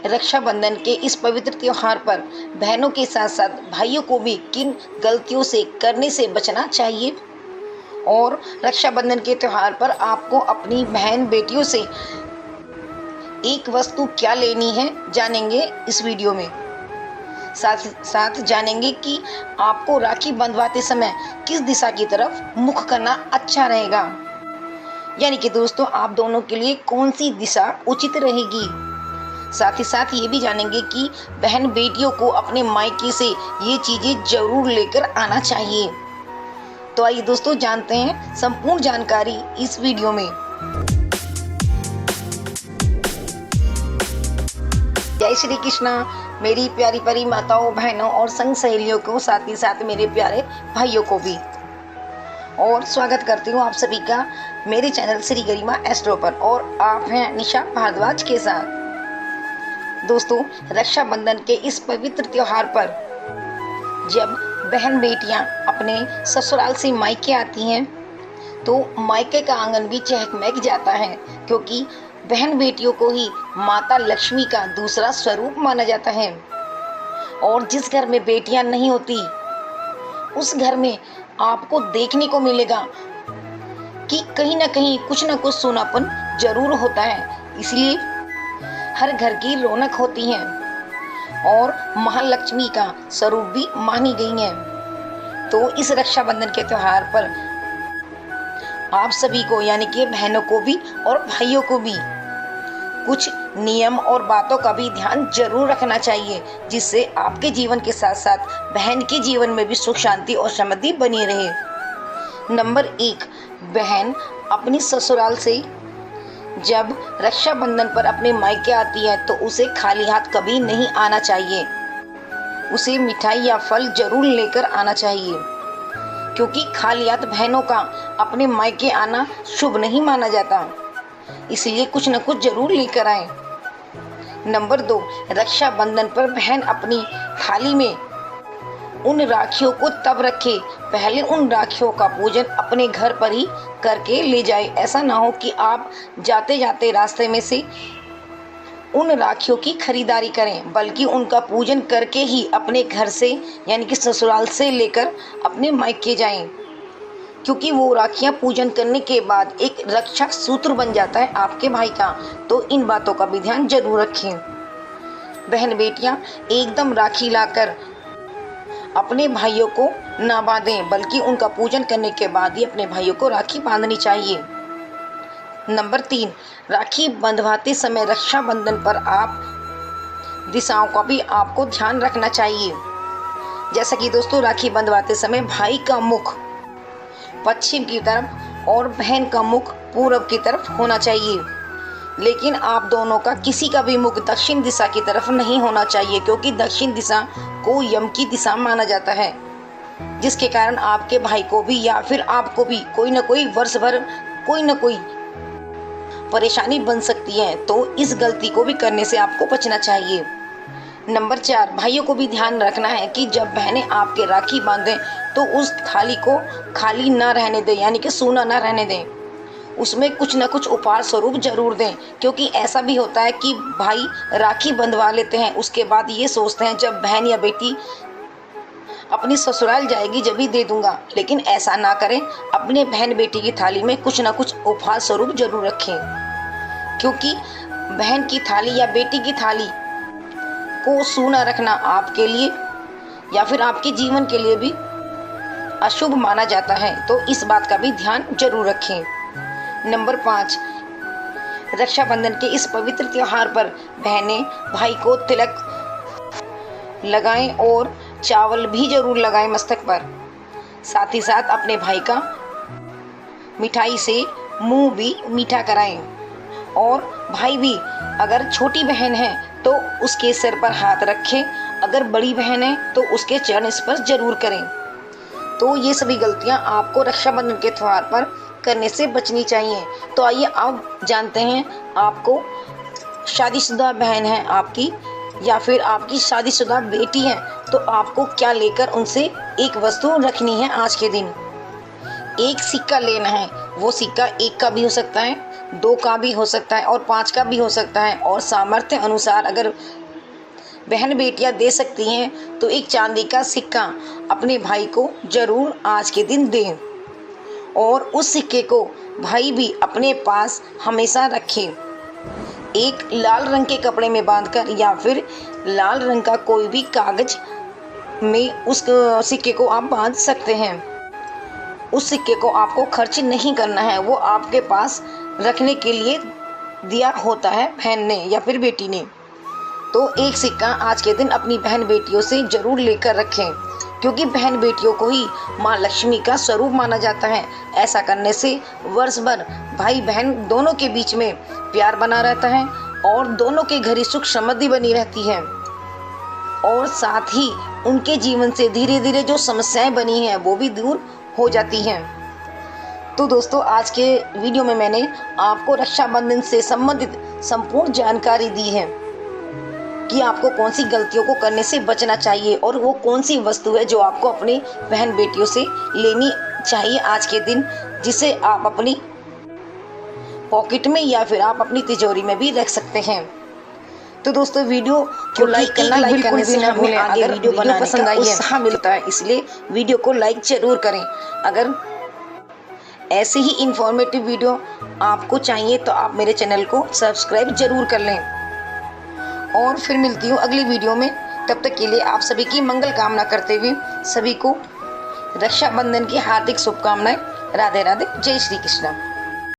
रक्षाबंधन के इस पवित्र त्योहार पर बहनों के साथ साथ भाइयों को भी किन गलतियों से करने से बचना चाहिए और रक्षाबंधन के त्योहार पर आपको अपनी बहन बेटियों से एक वस्तु क्या लेनी है, जानेंगे इस वीडियो में। साथ साथ जानेंगे कि आपको राखी बंधवाते समय किस दिशा की तरफ मुख करना अच्छा रहेगा, यानी कि दोस्तों आप दोनों के लिए कौन सी दिशा उचित रहेगी। साथ ही साथ ये भी जानेंगे कि बहन बेटियों को अपने मायके से ये चीजें जरूर लेकर आना चाहिए। तो आइए दोस्तों जानते हैं संपूर्ण जानकारी इस वीडियो में। जय श्री कृष्णा मेरी प्यारी प्यारी माताओं, बहनों और संग सहेलियों को, साथ ही साथ मेरे प्यारे भाइयों को भी, और स्वागत करती हूँ आप सभी का मेरे चैनल श्री गरिमा एस्ट्रो पर। और आप हैं निशा भारद्वाज के साथ। दोस्तों, रक्षाबंधन के इस पवित्र त्योहार पर जब बहन बेटियां अपने ससुराल से मायके आती हैं तो मायके का आंगन भी चहकमक जाता है, क्योंकि बहन बेटियों को ही माता लक्ष्मी का दूसरा स्वरूप माना जाता है। और जिस घर में बेटियां नहीं होती उस घर में आपको देखने को मिलेगा कि कहीं ना कहीं कुछ ना कुछ सूनापन जरूर होता है। इसलिए हर घर की रौनक होती है और महालक्ष्मी का स्वरूप भी मानी गई है। तो इस रक्षाबंधन के त्योहार पर आप सभी को, यानी कि बहनों को भी और भाइयों को भी, कुछ नियम और बातों का भी ध्यान जरूर रखना चाहिए, जिससे आपके जीवन के साथ साथ बहन के जीवन में भी सुख शांति और समृद्धि बनी रहे। नंबर 1, बहन अपनी ससुराल से जब रक्षाबंधन पर अपने मायके आती है तो उसे खाली हाथ कभी नहीं आना चाहिए। उसे मिठाई या फल जरूर लेकर आना चाहिए, क्योंकि खाली हाथ बहनों का अपने मायके आना शुभ नहीं माना जाता। इसलिए कुछ न कुछ जरूर लेकर आए। नंबर 2, रक्षाबंधन पर बहन अपनी थाली में उन राखियों को तब रखे, पहले उन राखियों का पूजन अपने घर पर ही करके ले जाए। ऐसा ना हो कि आप जाते जाते रास्ते में से उन राखियों की खरीदारी करें, बल्कि उनका पूजन करके ही अपने घर से, यानी कि ससुराल से लेकर अपने मायके जाएं, क्योंकि वो राखियां पूजन करने के बाद एक रक्षा सूत्र बन जाता है आपके भाई का। तो इन बातों का भी ध्यान जरूर रखें। बहन बेटियां एकदम राखी लाकर अपने भाइयों को ना बांधें, बल्कि उनका पूजन करने के बाद ही अपने भाइयों को राखी बांधनी चाहिए। नंबर 3, राखी बंधवाते समय रक्षाबंधन पर आप दिशाओं का भी आपको ध्यान रखना चाहिए। जैसा कि दोस्तों, राखी बंधवाते समय भाई का मुख पश्चिम की तरफ और बहन का मुख पूर्व की तरफ होना चाहिए, लेकिन आप दोनों का किसी का भी मुख दक्षिण दिशा की तरफ नहीं होना चाहिए, क्योंकि दक्षिण दिशा को यम की दिशा माना जाता है, जिसके कारण आपके भाई को भी या फिर आपको भी कोई ना कोई वर्ष भर कोई ना कोई परेशानी बन सकती है। तो इस गलती को भी करने से आपको बचना चाहिए। नंबर 4, भाइयों को भी ध्यान रखना है कि जब बहनें आपके राखी बांधें तो उस थाली को खाली ना रहने दें, यानी कि सूना ना रहने दें। उसमें कुछ ना कुछ उपहार स्वरूप जरूर दें, क्योंकि ऐसा भी होता है कि भाई राखी बंधवा लेते हैं, उसके बाद ये सोचते हैं जब बहन या बेटी अपनी ससुराल जाएगी जब ही दे दूंगा। लेकिन ऐसा ना करें, अपने बहन बेटी की थाली में कुछ ना कुछ उपहार स्वरूप जरूर रखें, क्योंकि बहन की थाली या बेटी की थाली को सूना रखना आपके लिए या फिर आपके जीवन के लिए भी अशुभ माना जाता है। तो इस बात का भी ध्यान जरूर रखें। नंबर 5, रक्षाबंधन के इस पवित्र त्योहार पर बहनें भाई को तिलक लगाएं और चावल भी जरूर लगाएं मस्तक पर। साथ ही साथ अपने भाई का मिठाई से मुंह भी मीठा कराएं। और भाई भी अगर छोटी बहन है तो उसके सिर पर हाथ रखें, अगर बड़ी बहन है तो उसके चरण स्पर्श जरूर करें। तो ये सभी गलतियां आपको रक्षाबंधन के त्योहार पर करने से बचनी चाहिए। तो आइए अब जानते हैं, आपको शादीशुदा बहन है आपकी या फिर आपकी शादीशुदा बेटी है तो आपको क्या लेकर उनसे एक वस्तु रखनी है। आज के दिन एक सिक्का लेना है। वो सिक्का 1 का भी हो सकता है, 2 का भी हो सकता है और 5 का भी हो सकता है। और सामर्थ्य अनुसार अगर बहन बेटियां दे सकती हैं तो एक चांदी का सिक्का अपने भाई को जरूर आज के दिन दें और उस सिक्के को भाई भी अपने पास हमेशा रखे। एक लाल रंग के कपड़े में बांधकर या फिर लाल रंग का कोई भी कागज में उस सिक्के को आप बांध सकते हैं। उस सिक्के को आपको खर्च नहीं करना है, वो आपके पास रखने के लिए दिया होता है बहन ने या फिर बेटी ने। तो एक सिक्का आज के दिन अपनी बहन बेटियों से जरूर लेकर रखें, क्योंकि बहन बेटियों को ही माँ लक्ष्मी का स्वरूप माना जाता है। ऐसा करने से वर्ष भर भाई बहन दोनों के बीच में प्यार बना रहता है और दोनों के घर सुख समृद्धि बनी रहती है और साथ ही उनके जीवन से धीरे धीरे जो समस्याएं बनी हैं वो भी दूर हो जाती हैं। तो दोस्तों, आज के वीडियो में मैंने आपको रक्षाबंधन से संबंधित संपूर्ण जानकारी दी है कि आपको कौन सी गलतियों को करने से बचना चाहिए और वो कौन सी वस्तु है जो आपको अपनी बहन बेटियों से लेनी चाहिए आज के दिन, जिसे आप अपनी पॉकेट में या फिर आप अपनी तिजोरी में भी रख सकते हैं। तो दोस्तों, वीडियो को लाइक करने से हमें आगे वीडियो बनाने पसंद आई उत्साह मिलता है, इसलिए वीडियो को लाइक जरूर करें। अगर ऐसे ही इंफॉर्मेटिव वीडियो आपको चाहिए तो आप मेरे चैनल को सब्सक्राइब जरूर कर लें और फिर मिलती हूँ अगली वीडियो में। तब तक के लिए आप सभी की मंगल कामना करते हुए सभी को रक्षाबंधन की हार्दिक शुभकामनाएं। राधे राधे, जय श्री कृष्ण।